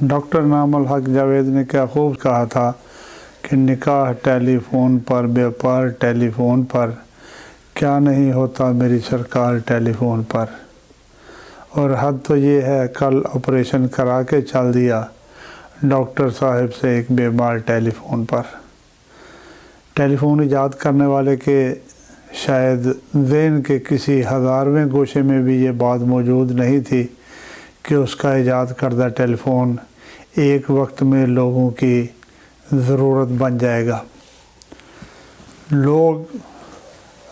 Doctor انعام الحق جاوید نے کیا خوب کہا تھا کہ نکاح ٹیلی فون پر، بیوپار ٹیلی فون پر، کیا نہیں ہوتا میری سرکار ٹیلی فون پر۔ اور حد تو یہ ہے کل آپریشن کرا کے چل دیا ڈاکٹر صاحب سے ایک بیمار ٹیلی فون پر۔ ٹیلی فون ایجاد کرنے والے کے شاید ذہن کے کسی ہزارویں گوشے میں بھی یہ بات موجود نہیں تھی کہ اس کا ایجاد کردہ ٹیلی فون ایک وقت میں لوگوں کی ضرورت بن جائے گا۔ لوگ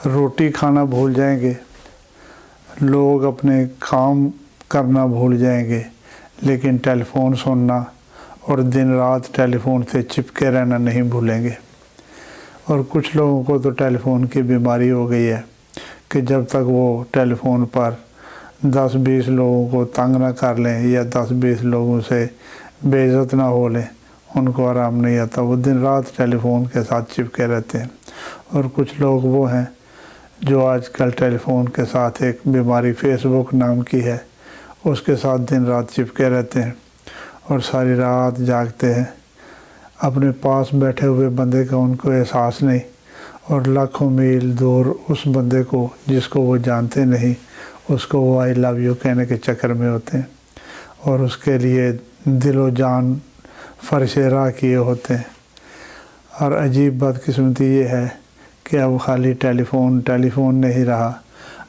روٹی کھانا بھول جائیں گے، لوگ اپنے کام کرنا بھول جائیں گے، لیکن ٹیلی فون سننا اور دن رات ٹیلی فون سے چپکے رہنا نہیں بھولیں گے۔ اور کچھ لوگوں کو تو ٹیلی فون کی بیماری ہو گئی ہے کہ جب تک وہ ٹیلی فون پر 10-20 لوگوں کو تنگ نہ کر لیں یا 10-20 لوگوں سے بے عزت نہ ہو لیں، ان کو آرام نہیں آتا، وہ دن رات ٹیلی فون کے ساتھ چپکے رہتے ہیں۔ اور کچھ لوگ وہ ہیں جو آج کل ٹیلی فون کے ساتھ ایک بیماری فیس بک نام کی ہے، اس کے ساتھ دن رات چپکے رہتے ہیں اور ساری رات جاگتے ہیں۔ اپنے پاس بیٹھے ہوئے بندے کا ان کو احساس نہیں، اور لاکھوں میل دور اس بندے کو جس کو وہ جانتے نہیں، اس کو وہ آئی لو یو کہنے کے چکر میں ہوتے ہیں اور اس کے لیے دل و جان فرش راہ کیے ہوتے ہیں۔ اور عجیب بدقسمتی یہ ہے کہ اب خالی ٹیلی فون نہیں رہا،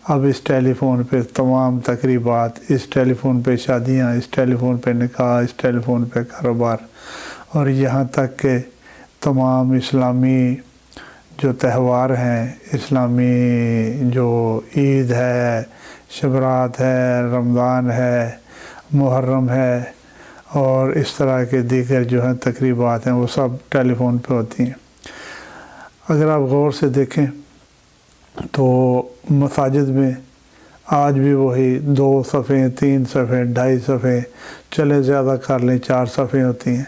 اب اس ٹیلی فون پہ تمام تقریبات، اس ٹیلی فون پہ شادیاں، اس ٹیلی فون پہ نکاح، اس ٹیلی فون پہ کاروبار، اور یہاں تک کہ تمام اسلامی جو تہوار ہیں، اسلامی جو عید ہے، شبرات ہے، رمضان ہے، محرم ہے، اور اس طرح کے دیگر جو ہیں تقریبات ہیں، وہ سب ٹیلی فون پہ ہوتی ہیں۔ اگر آپ غور سے دیکھیں تو مساجد میں آج بھی وہی 2 صفیں، 3 صفیں، 2.5 صفیں، چلے زیادہ کر لیں 4 صفیں ہوتی ہیں،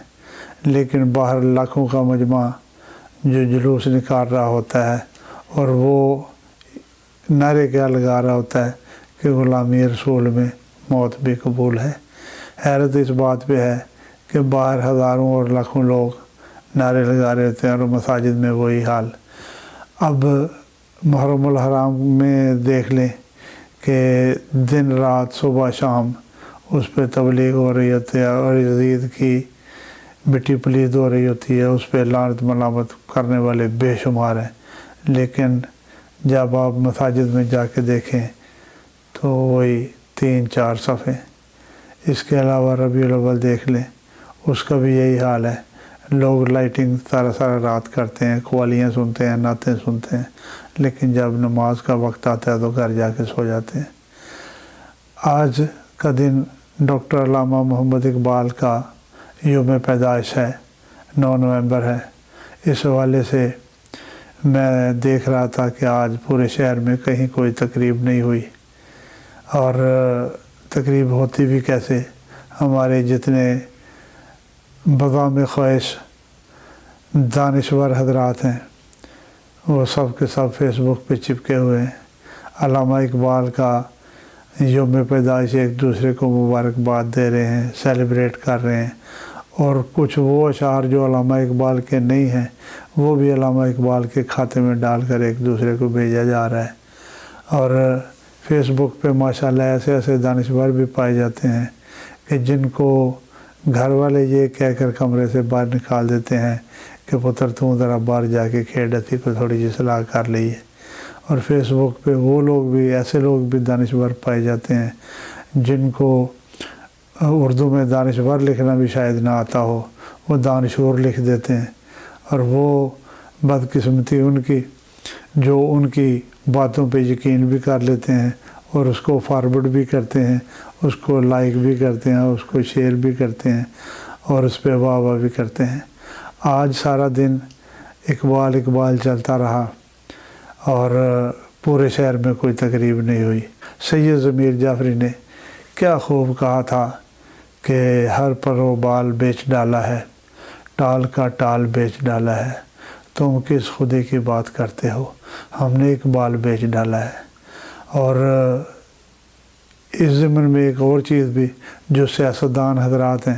لیکن باہر لاکھوں کا مجمع جو جلوس نکال رہا ہوتا ہے اور وہ نعرے کیا لگا رہا ہوتا ہے کہ غلامی رسول میں موت بھی قبول ہے۔ حیرت اس بات پہ ہے کہ باہر ہزاروں اور لاکھوں لوگ نعرے لگا رہے ہوتے ہیں اور مساجد میں وہی حال۔ اب محرم الحرام میں دیکھ لیں کہ دن رات صبح شام اس پہ تبلیغ ہو رہی ہوتی ہے اور یزید کی مٹی پلید ہو رہی ہوتی ہے، اس پہ لعنت ملامت کرنے والے بے شمار ہیں، لیکن جب آپ مساجد میں جا کے دیکھیں تو وہی 3-4 صفیں۔ اس کے علاوہ ربیع الاول دیکھ لیں، اس کا بھی یہی حال ہے، لوگ لائٹنگ سارا رات کرتے ہیں، قوالیاں سنتے ہیں، نعتیں سنتے ہیں، لیکن جب نماز کا وقت آتا ہے تو گھر جا کے سو جاتے ہیں۔ آج کا دن ڈاکٹر علامہ محمد اقبال کا یوم پیدائش ہے، 9 نومبر ہے۔ اس حوالے سے میں دیکھ رہا تھا کہ آج پورے شہر میں کہیں کوئی تقریب نہیں ہوئی، اور تقریب ہوتی بھی کیسے، ہمارے جتنے بغام خواہش دانشور حضرات ہیں وہ سب کے سب فیس بک پہ چپکے ہوئے ہیں، علامہ اقبال کا یوم پیدائش ایک دوسرے کو مبارکباد دے رہے ہیں، سیلیبریٹ کر رہے ہیں، اور کچھ وہ اشعار جو علامہ اقبال کے نہیں ہیں وہ بھی علامہ اقبال کے کھاتے میں ڈال کر ایک دوسرے کو بھیجا جا رہا ہے۔ اور فیس بک پہ ماشاءاللہ ایسے دانشور بھی پائے جاتے ہیں کہ جن کو گھر والے یہ کہہ کر کمرے سے باہر نکال دیتے ہیں کہ پتر تو ذرا باہر جا کے کھیڑتی کو تھوڑی جی صلاح کر لی ہے۔ اور فیس بک پہ وہ لوگ بھی، ایسے لوگ بھی دانشور پائے جاتے ہیں جن کو اردو میں دانشور لکھنا بھی شاید نہ آتا ہو، وہ دانشور لکھ دیتے ہیں، اور وہ بدقسمتی ان کی جو ان کی باتوں پہ یقین بھی کر لیتے ہیں اور اس کو فارورڈ بھی کرتے ہیں، اس کو لائک بھی کرتے ہیں، اس کو شیئر بھی کرتے ہیں اور اس پہ واہ واہ بھی کرتے ہیں۔ آج سارا دن اقبال چلتا رہا اور پورے شہر میں کوئی تقریب نہیں ہوئی۔ سید ضمیر جعفری نے کیا خوب کہا تھا کہ ہر پر و بال بیچ ڈالا ہے، ٹال کا ٹال بیچ ڈالا ہے، تم کس خودے کی بات کرتے ہو، ہم نے اقبال بیچ ڈالا ہے۔ اور اس ضمن میں ایک اور چیز بھی جو سیاستدان حضرات ہیں